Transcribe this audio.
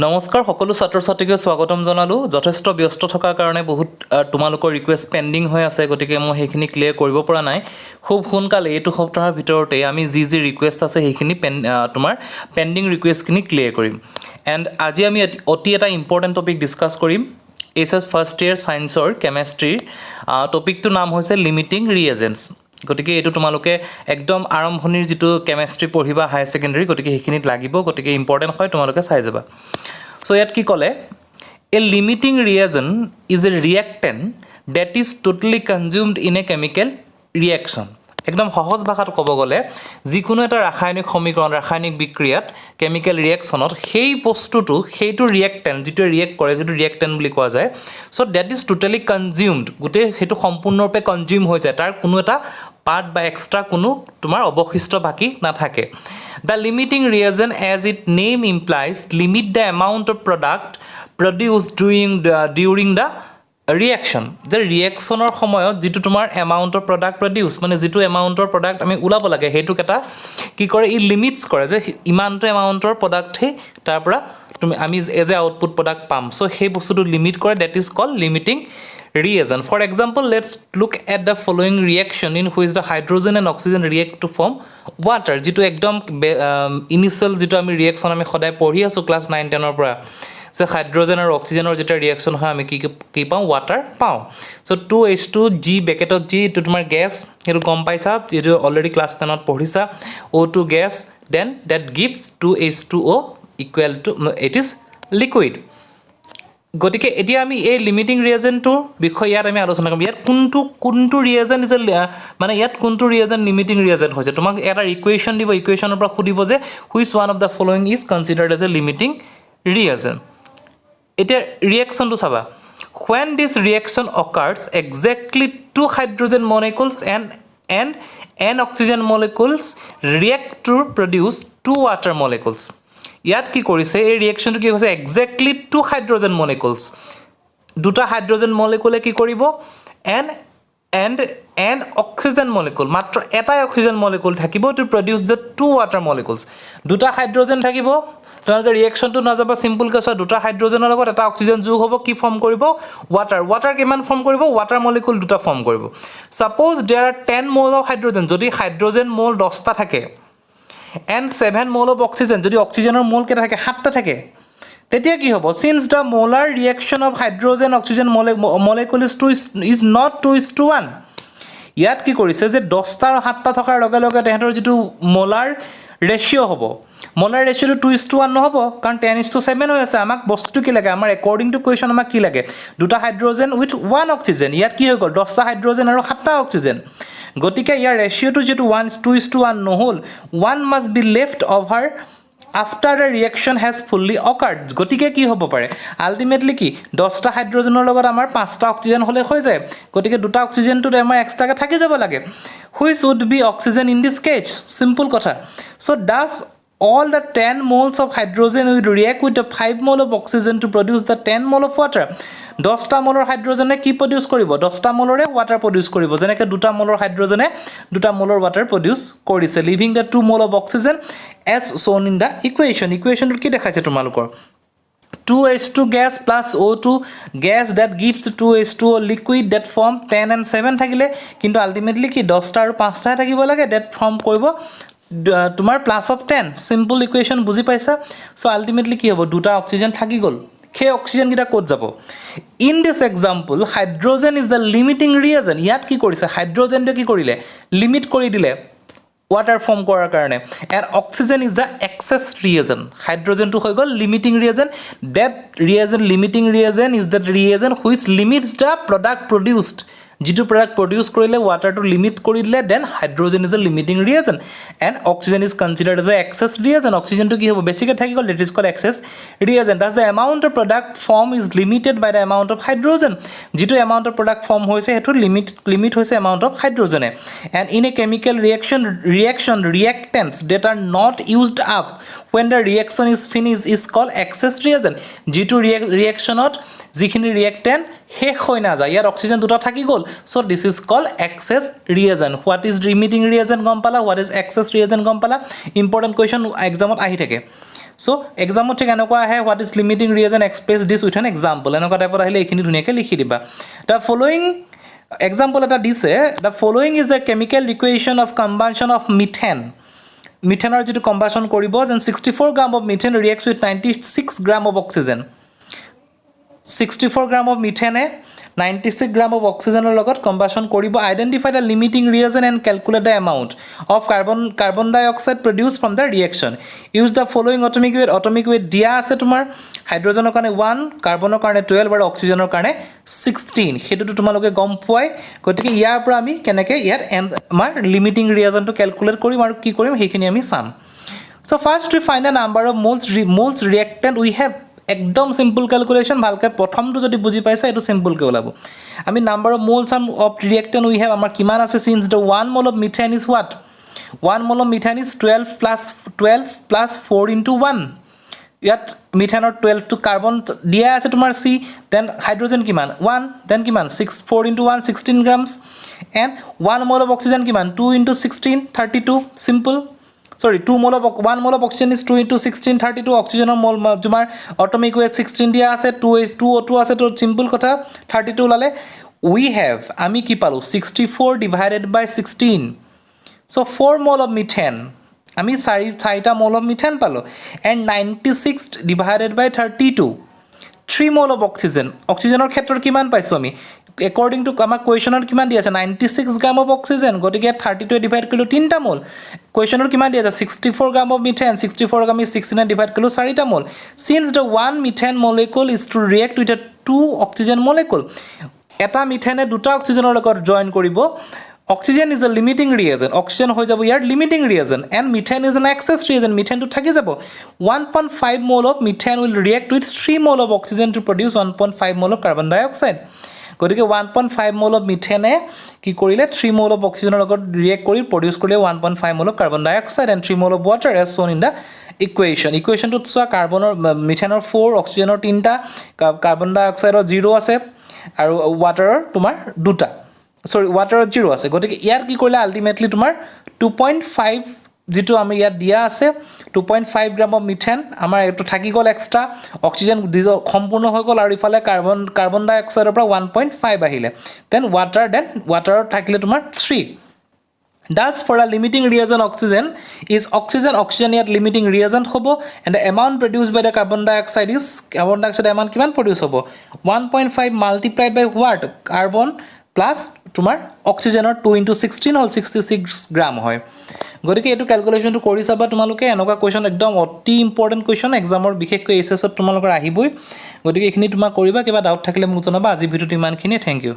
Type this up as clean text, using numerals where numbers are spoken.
নমস্কাৰ সকলো ছাত্ৰ ছাত্ৰীকে স্বাগতম জনালোঁ যথেষ্ট ব্যস্ত থকাৰ কাৰণে বহুত তোমালোকৰ ৰিকুৱেষ্ট পেণ্ডিং হৈ আছে গতিকে মই সেইখিনি ক্লিয়াৰ কৰিব পৰা নাই খুব সোনকালে এইটো সপ্তাহৰ ভিতৰতে আমি যি ৰিকুৱেষ্ট আছে সেইখিনি তোমাৰ পেণ্ডিং ৰিকুৱেষ্টখিনি ক্লিয়াৰ কৰিম এণ্ড আজি আমি অতি এটা ইম্পৰ্টেণ্ট টপিক ডিছকাছ কৰিম HS ফাৰ্ষ্ট ইয়াৰ সায়েন্সৰ কেমেষ্ট্ৰিৰ টপিকটোৰ নাম হৈছে লিমিটিং ৰিএজেন্টছ গতিকে এইটো তোমালোকে একদম আৰম্ভণিৰ যিটো কেমেষ্ট্ৰি পঢ়িবা হাই সেকেন্ডাৰী গতিকে সেইখিনিত লাগিব গতিকে ইম্পৰ্টেণ্ট হয় তোমালোকে চাই যাবা সো ইয়াত কি ক'লে a limiting reagent is a reactant that is totally consumed in a chemical reaction একদম সহজ ভাষাত ক'ব গ'লে যিকোনো এটা ৰাসায়নিক সমীকৰণ ৰাসায়নিক বিক্ৰিয়াত কেমিকেল ৰিয়েকশ্যনত সেই বস্তুটো সেইটো ৰিয়েক্টেন্ট যিটো ৰিয়েক্ট কৰে যিটো ৰিয়েক্টেন্ট বুলি কোৱা যায় so that is totally consumed গোটেই সেইটো সম্পূৰ্ণৰূপে কনজিউম হৈ যায় তাৰ কোনো এটা পাৰ্ট বা এক্সট্ৰা কোনো তোমাৰ অৱশিষ্ট বাকি নাথাকে the limiting reagent as it name implies limit the amount of product produced during the reaction যে ৰিয়েকশ্যনৰ সময়ত যিটো তোমাৰ এমাউণ্টৰ প্ৰডাক্ট প্ৰডিউচ মানে যিটো এমাউণ্টৰ প্ৰডাক্ট আমি ওলাব লাগে সেইটোক এটা কি কৰে ই লিমিটছ কৰে যে ইমানটো এমাউণ্টৰ প্ৰডাক্টহে তাৰ পৰা আমি এজ এ আউটপুট প্ৰডাক্ট পাম সো সেই বস্তুটো লিমিট কৰে that is called limiting reagent. For example, let's look at the following reaction in which the hydrogen and oxygen react to form water. যেটো একদম ইনিশিয়াল যেটো আমি ৰিয়েকশ্যন আমি সদায় পঢ়ি আছো ক্লাস 9 10 ৰ পৰা যে হাইড্ৰোজেন আৰু অক্সিজেনৰ যেটা ৰিয়েকশ্যন হয় আমি কি পাওঁ ওয়াটাৰ পাওঁ সো 2H2G ব্ৰেকেটত G to তোমাৰ গ্যাস হেতু গম পাইছা যেটো অলৰেডি ক্লাস 10 ত পঢ়িছা O2 gas then that gives 2H2O equal to it is liquid গতিকে এতিয়া আমি এই লিমিটিং ৰিএজেন্টৰ বিষয় ইয়াত আমি আলোচনা কৰিম ইয়াত কোনটো ৰিএজেন্ট ইজ মানে ইয়াত কোনটো ৰিএজেন্ট লিমিটিং ৰিএজেন্ট হৈছে তোমাক এটা ইকুৱেশ্যন দিব ইকুৱেশ্যনৰ পৰা খুদিব যে which one of the following is considered as a limiting reagent এতিয়া ৰিএকশ্যনটো চাবা when this reaction occurs exactly two hydrogen molecules and n oxygen molecules react to produce two water molecules ইয়াত কি কৰিছে এই ৰিয়েকশ্যনটো কি হৈছে এক্স্যাক্টলি টু হাইড্ৰোজেন মলিকুলস দুটা হাইড্ৰোজেন মলিকুলে কি কৰিব and oxygen molecule মাত্ৰ এটাই অক্সিজেন মলিকুল থাকিব to produce the two water molecules দুটা হাইড্ৰোজেন থাকিব তোমালোকে ৰিয়েকশ্যনটো নাযাবা সিম্পল কেছ দুটা হাইড্ৰোজেনৰ লগত এটা অক্সিজেন যোগ হ'ব কি ফৰ্ম কৰিব ওয়াটাৰ কিমান ফৰ্ম কৰিব ওয়াটাৰ মলিকুল দুটা ফৰ্ম কৰিব suppose there are 10 mole of hydrogen যদি হাইড্ৰোজেন মোল 10টা থাকে and 7 mole of oxygen যদি অক্সিজেনৰ মোল কেটা থাকে 7টা থাকে তেতিয়া কি হ'ব since the molar reaction of hydrogen oxygen molecule is not 2:1 ইয়াত কি কৰিছে যে 10টা আৰু 7টা থকাৰ লগে লগে তেহেতৰ যেটো মোলাৰ ৰেশিও হ'ব মোলাৰ ৰেশিওটো 2:1 নহব কাৰণ 10:7 হৈ আছে আমাক বস্তুটো কি লাগে আমাৰ অ্যাকৰ্ডিং টু কোৱেশ্চন আমাক কি লাগে দুটা হাইড্ৰোজেন উইথ 1 অক্সিজেন ইয়াত কি হৈ গ'ল 10টা হাইড্ৰোজেন আৰু 7টা অক্সিজেন গতিকে ইয়াৰ ৰেশিওটো যেটো 1:2:1 নহল 1 must be left over after the reaction has fully occurred গতিকে কি হ'ব পাৰে আলটিমেটলি কি 10টা হাইড্ৰোজেনৰ লগত আমাৰ 5টা অক্সিজেন হলে হৈ যায় গতিকে দুটা অক্সিজেনটো আমাৰ এক্সট্ৰাকে থাকি যাব লাগে which would be oxygen in this case simple কথা so does all the 10 moles of hydrogen will react with the 5 mole of oxygen to produce the 10 mole of water 10টা মোলৰ হাইড্ৰোজেনে কি প্ৰডিউস কৰিব 10টা মোলৰে ওয়াটাৰ প্ৰডিউস কৰিব যেনেকৈ দুটা মোলৰ হাইড্ৰোজেনে দুটা মোলৰ water produce কৰিছে living the 2 mole of oxygen as shown in the equationটো কি দেখাইছে তোমালোকৰ 2H2 gas plus O2 gas that gives 2H2O liquid that form 10 and 7 থাকিলে কিন্তু আলটিমেটলি কি 10টা আৰু 5টা থাকিব লাগে that form কৰিব তোমাৰ প্লাস অফ 10 সিম্পল ইকুৱেশ্যন বুজি পাইছা সো আলটিমেটলি কি হ'ব দুটা অক্সিজেন থাকি গল সেই অক্সিজেন কিটা কোড যাব in this example hydrogen is the limiting reagent ইয়াত কি কৰিছে হাইড্ৰোজেনটো কি কৰিলে লিমিট কৰি দিলে ওয়াটাৰ ফৰ্ম কৰাৰ কাৰণে and oxygen is the excess reagent hydrogen to হৈ গল limiting reagent that reagent limiting reagent is the reagent which limits the product produced যেটো product produce কৰিলে water to limit কৰি দিলে then hydrogen is a limiting reagent and oxygen is considered as a excess reagent oxygen to কি হ'ব বেছিকৈ থাকি গল that is called excess reagent thus the amount of product form is limited by the amount of hydrogen যেটো amount of product form হৈছে হেতু limit হৈছে amount of hydrogen and in a chemical reaction reactants that are not used up when the reaction is finished is called excess reagent যেটো reactionত যিখিনি reactant শেষ হৈ না যায় ইয়াৰ অক্সিজেন দুটা থাকি গল so this is called excess reagent what is limiting reagent গম পালা what is excess reagent গম পালা important question exam ত আহি থাকে সো এক্সামত ঠিক এনেকুৱা আহে what is limiting reagent express this with an example এনেকুৱা টাইপত আহিলে এইখিনি ধুনীয়াকৈ লিখি দিবা দ্য ফলোয়িং এক্সাম্পল এটা দিছে the following is the chemical equation of কম্বাইনেশ্যন of methane মিথেনৰ যিটো কম্বাশ্যন কৰিব then 64 gram of methane ৰিয়েক্টছ with 96 gram of oxygen 64 gram of মিথেনে 96 gram of অক্সিজেনৰ লগত কম্বাশ্যন কৰিব identify the limiting reagent and calculate the amount of carbon dye oxide produce from the reaction use the following অটমিক weight দিয়া আছে তোমাৰ হাইড্ৰজেনৰ কাৰণে 1 কাৰ্বনৰ কাৰণে 12 আৰু অক্সিজেনৰ কাৰণে 16 সেইটোতো তোমালোকে গম পোৱাই গতিকে ইয়াৰ পৰা আমি কেনেকৈ ইয়াত আমাৰ লিমিটিং ৰিয়েজেণ্টটো কেলকুলেট কৰিম আৰু কি কৰিম সেইখিনি আমি চাম so' first we find the number of moles reactant we have একদম সিম্পল ক্যালকুলেশন ভালকৈ প্ৰথমটো যদি বুজি পাইছা এটো সিম্পলকৈ ওলাব আমি number of moles of reactant we have আমাৰ কিমান আছে since the 1 mole of methane is what 1 mole of methane is 12 plus 4 into 1 ইয়াত মিথেনৰ 12 টো কাৰ্বন দিয়া আছে তোমাৰ C দেন হাইড্ৰোজেন কিমান 1 দেন কিমান 4 into 1 16 grams and 1 mole of oxygen কিমান 2 into 16 32 simple sorry 1 mole of oxygen is 2 into 16 32 oxygen mole তোমাৰ atomic weight 16 দিয়া আছে 2 O2 আছে তো simple কথা 32 লালে we have আমি কি পালো 64 divided by 16 so 4 mole of methane আমি 4টা mole of methane পালো and 96 divided by 32 3 mole of oxygen oxygenৰ ক্ষেত্ৰত কিমান পাইছো আমি according to আমাৰ কোৱেশ্যনৰ কিমান দিয়া আছে 96 গ্ৰাম অফ অক্সিজেন গতিকে 32 ডিভাইড কৰিলো 3টা মোল কোৱেশ্যনৰ কিমান দিয়া আছে 64 গ্ৰাম অফ মিথেন 64 আমি 16 ডিভাইড কৰিলো 4টা মোল since the one methane molecule is to react with a two oxygen molecule এটা মিথেনে দুটা অক্সিজেনৰ লগত জয়েন কৰিব oxygen is a limiting reagent oxygen হৈ যাব ইয়াৰ limiting reagent and methane is an excess reagent methane to থাকি যাব 1.5 mole of methane will react with 3 mole of oxygen to produce 1.5 mole of carbon dioxide গতিকে 1.5 mole of methane কি কৰিলে 3 mole of oxygen লগত react কৰি produce কৰিলে 1.5 mole of carbon dioxide and 3 mole of water as shown in the equation টো চোৱা কাৰ্বনৰ মিথেনৰ 4 অক্সিজেনৰ 3টা কাৰ্বন ডাইঅক্সাইডৰ 0 আছে আৰু ওৱাটাৰৰ তোমাৰ 2টা সৰি ওৱাটাৰৰ 0 আছে গতিকে ইয়াৰ কি কৰিলে আলটিমেটলি তোমাৰ 2.5 যেটো আমি ইয়াত দিয়া আছে 2.5 গ্ৰাম অফ মিথেন আমাৰ এটো থাকি গল এক্সট্ৰা অক্সিজেন সম্পূৰ্ণ হৈ গল আৰু ইফালে কাৰ্বন ডাই অক্সাইডৰ পৰা 1.5 আহিলে দেন ওৱাটাৰৰ থাকিলে তোমাৰ 3 thus for a limiting reagent oxygen ইয়াত limiting reagent হ'ব and the amount produced by the carbon dioxide amount কিমান produce হ'ব 1.5 multiplied by what carbon plus তোমাৰ অক্সিজেনৰ 2 into 16 হল 66 গ্ৰাম হয় গতিকে এটো ক্যালকুলেশনটো কৰি চাবা তোমালোকে এনেকুৱা কোৱেশ্চন একদম অতি ইম্পৰ্টেন্ট কোৱেশ্চন এক্সামৰ বিশেষকৈ এছএছত তোমালোকৰ আহিবই গতিকে এখিনি তোমাক কৰিবা কিবা ডাউট থাকিলে মোক জনাবা আজি ভিডিওটো ইমানখিনি থ্যাংক ইউ